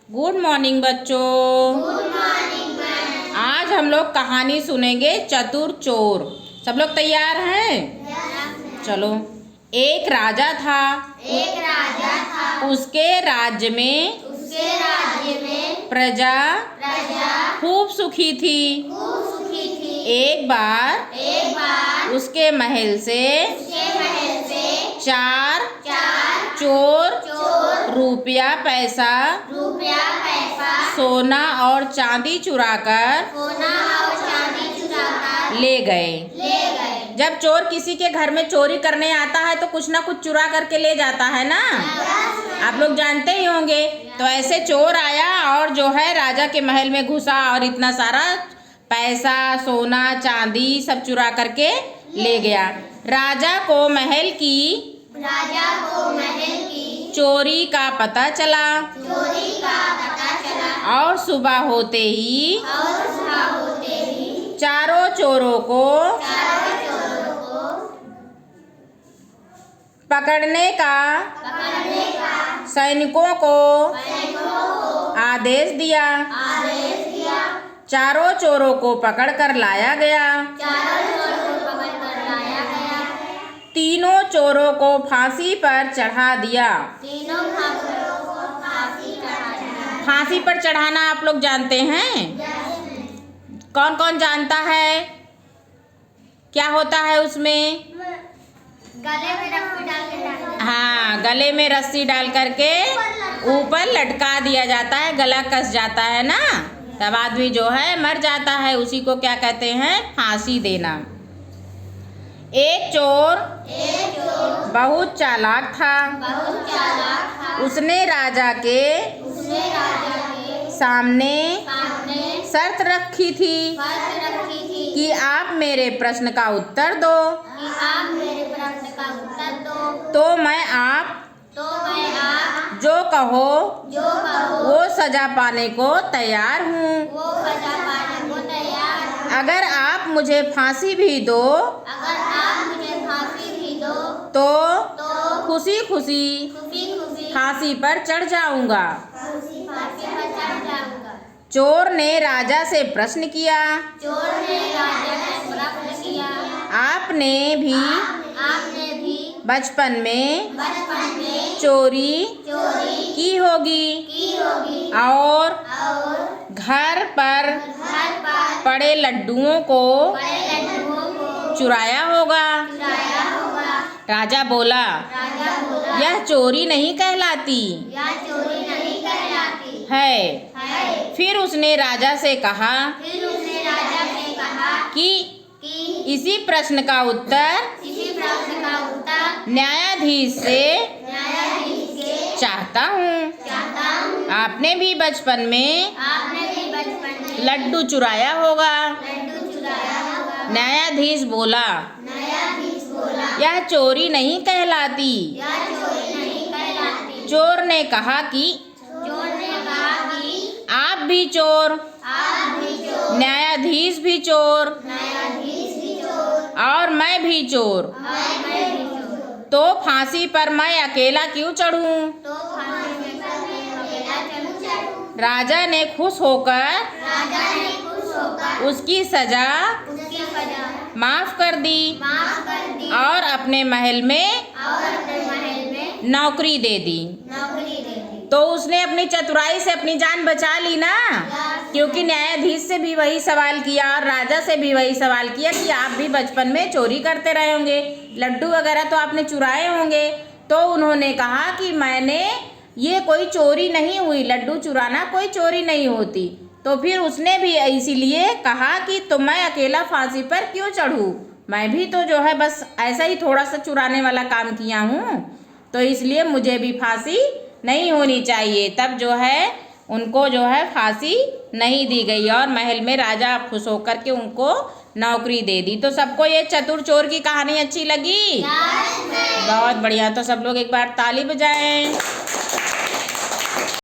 Good morning बच्चों। Good morning ma'am. आज हम लोग कहानी सुनेंगे चतुर चोर। सब लोग तैयार हैं? चलो। एक राजा था। उसके राज्य में प्रजा खूब सुखी थी। एक बार उसके महल से चार चोर रुपया पैसा सोना और चांदी चुराकर ले गए। जब चोर किसी के घर में चोरी करने आता है तो कुछ ना कुछ चुरा करके ले जाता है ना, आप लोग जानते ही होंगे। तो ऐसे चोर आया और जो है राजा के महल में घुसा और इतना सारा पैसा सोना चांदी सब चुरा करके ले गया। राजा को महल की चोरी का पता चला और सुबह होते ही चारों चोरों को पकड़ने का सैनिकों को आदेश दिया। चारों चोरों को पकड़कर लाया गया। तीनों चोरों को फांसी पर चढ़ा दिया। फांसी पर चढ़ाना आप लोग जानते हैं? कौन कौन जानता है? क्या होता है उसमें? गले में रस्सी डाल के हाँ, गले में रस्सी डाल करके ऊपर लटका दिया जाता है, गला कस जाता है ना, तब आदमी जो है मर जाता है। उसी को क्या कहते हैं? फांसी देना। एक चोर बहुत चालाक था। उसने राजा के सामने शर्त रखी थी कि आप मेरे प्रश्न का उत्तर दो तो मैं आप जो कहो वो सजा पाने को तैयार हूँ। अगर आप मुझे फांसी भी दो तो खुशी खुशी फांसी पर चढ़ जाऊंगा। चोर ने राजा से प्रश्न किया, आपने भी बचपन में चोरी की होगी और घर पर पड़े लड्डुओं को चुराया होगा। राजा बोला, यह चोरी नहीं कहलाती है। फिर उसने राजा से कहा कि इसी प्रश्न का उत्तर न्यायाधीश से चाहता हूँ। आपने भी बचपन में लड्डू चुराया होगा। न्यायाधीश बोला, यह चोरी नहीं कहलाती। चोर ने कहा कि आप भी चोर, न्यायाधीश भी चोर और मैं भी चोर, तो फांसी पर मैं अकेला क्यों चढ़ूं? राजा ने खुश होकर उसकी सजा माफ कर दी और अपने महल में नौकरी दे दी। तो उसने अपनी चतुराई से अपनी जान बचा ली ना, क्योंकि न्यायाधीश से भी वही सवाल किया और राजा से भी वही सवाल किया कि आप भी बचपन में चोरी करते रहे होंगे, लड्डू वगैरह तो आपने चुराए होंगे। तो उन्होंने कहा कि मैंने ये कोई चोरी नहीं हुई, लड्डू चुराना कोई चोरी नहीं होती। तो फिर उसने भी इसीलिए कहा कि तो मैं अकेला फांसी पर क्यों चढ़ूं, मैं भी तो जो है बस ऐसा ही थोड़ा सा चुराने वाला काम किया हूँ, तो इसलिए मुझे भी फांसी नहीं होनी चाहिए। तब जो है उनको जो है फांसी नहीं दी गई और महल में राजा खुश होकर के उनको नौकरी दे दी। तो सबको ये चतुर चोर की कहानी अच्छी लगी? बहुत बढ़िया। तो सब लोग एक बार ताली बजाएं।